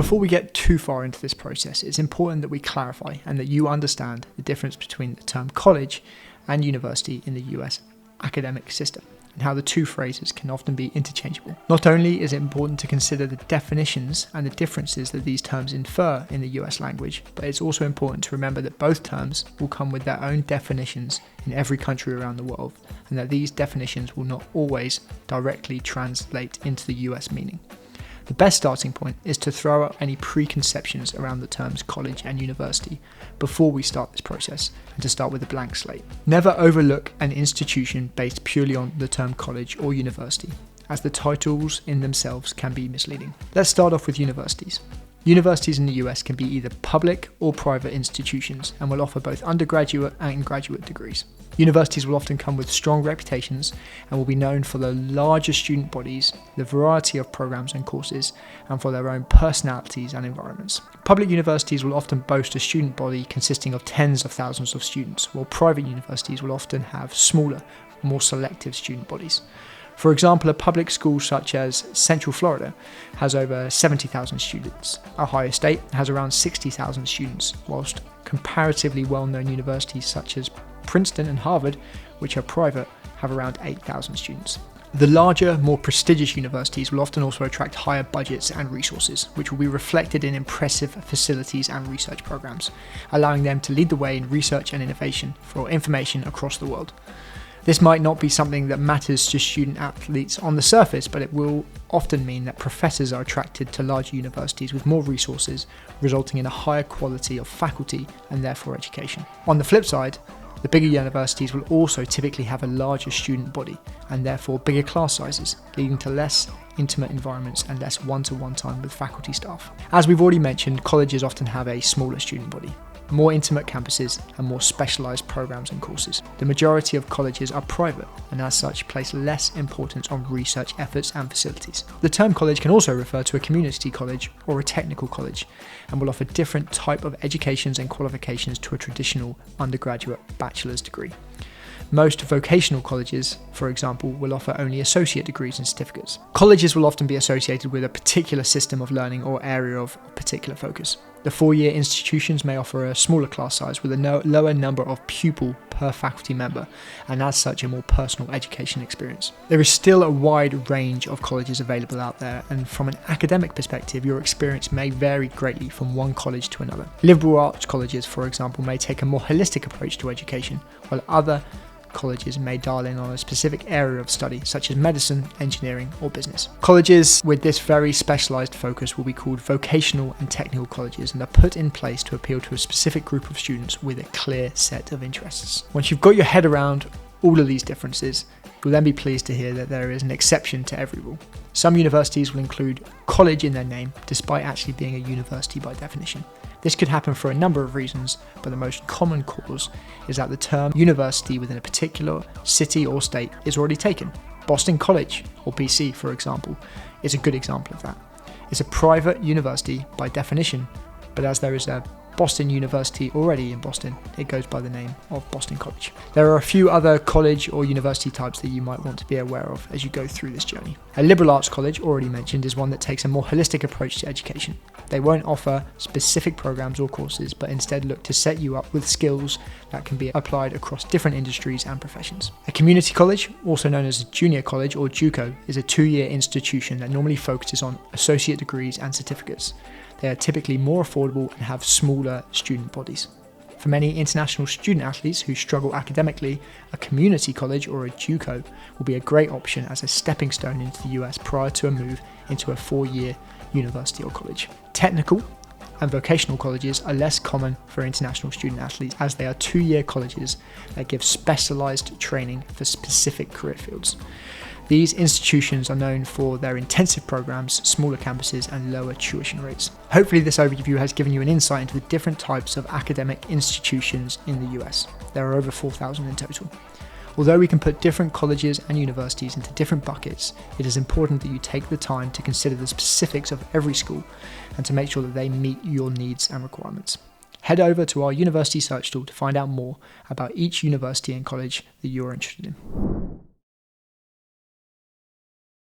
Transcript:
Before we get too far into this process, it's important that we clarify and that you understand the difference between the term college and university in the US academic system, and how the two phrases can often be interchangeable. Not only is it important to consider the definitions and the differences that these terms infer in the US language, but it's also important to remember that both terms will come with their own definitions in every country around the world, and that these definitions will not always directly translate into the US meaning. The best starting point is to throw out any preconceptions around the terms college and university before we start this process, and to start with a blank slate. Never overlook an institution based purely on the term college or university, as the titles in themselves can be misleading. Let's start off with universities. Universities in the US can be either public or private institutions and will offer both undergraduate and graduate degrees. Universities will often come with strong reputations and will be known for the larger student bodies, the variety of programs and courses, and for their own personalities and environments. Public universities will often boast a student body consisting of tens of thousands of students, while private universities will often have smaller, more selective student bodies. For example, a public school such as Central Florida has over 70,000 students. Ohio State has around 60,000 students, whilst comparatively well-known universities such as Princeton and Harvard, which are private, have around 8,000 students. The larger, more prestigious universities will often also attract higher budgets and resources, which will be reflected in impressive facilities and research programs, allowing them to lead the way in research and innovation for information across the world. This might not be something that matters to student athletes on the surface, but it will often mean that professors are attracted to larger universities with more resources, resulting in a higher quality of faculty and therefore education. On the flip side, the bigger universities will also typically have a larger student body and therefore bigger class sizes, leading to less intimate environments and less one-to-one time with faculty staff. As we've already mentioned, colleges often have a smaller student body, more intimate campuses, and more specialised programs and courses. The majority of colleges are private and as such place less importance on research efforts and facilities. The term college can also refer to a community college or a technical college and will offer different type of educations and qualifications to a traditional undergraduate bachelor's degree. Most vocational colleges, for example, will offer only associate degrees and certificates. Colleges will often be associated with a particular system of learning or area of particular focus. The 4-year institutions may offer a smaller class size with a lower number of pupil per faculty member, and as such a more personal education experience. There is still a wide range of colleges available out there, and from an academic perspective, your experience may vary greatly from one college to another. Liberal arts colleges, for example, may take a more holistic approach to education, while other colleges may dial in on a specific area of study, such as medicine, engineering, or business. Colleges with this very specialised focus will be called vocational and technical colleges, and are put in place to appeal to a specific group of students with a clear set of interests. Once you've got your head around all of these differences, you'll then be pleased to hear that there is an exception to every rule. Some universities will include college in their name, despite actually being a university by definition. This could happen for a number of reasons, but the most common cause is that the term university within a particular city or state is already taken. Boston College, or BC for example, is a good example of that. It's a private university by definition, but as there is a Boston University already in Boston, it goes by the name of Boston College. There are a few other college or university types that you might want to be aware of as you go through this journey. A liberal arts college, already mentioned, is one that takes a more holistic approach to education. They won't offer specific programs or courses, but instead look to set you up with skills that can be applied across different industries and professions. A community college, also known as a junior college or JUCO, is a 2-year institution that normally focuses on associate degrees and certificates. They are typically more affordable and have smaller student bodies. For many international student athletes who struggle academically, a community college or a JUCO will be a great option as a stepping stone into the US prior to a move into a 4-year university or college. Technical and vocational colleges are less common for international student athletes, as they are 2-year colleges that give specialised training for specific career fields. These institutions are known for their intensive programs, smaller campuses, and lower tuition rates. Hopefully this overview has given you an insight into the different types of academic institutions in the US. There are over 4,000 in total. Although we can put different colleges and universities into different buckets, it is important that you take the time to consider the specifics of every school and to make sure that they meet your needs and requirements. Head over to our university search tool to find out more about each university and college that you're interested in.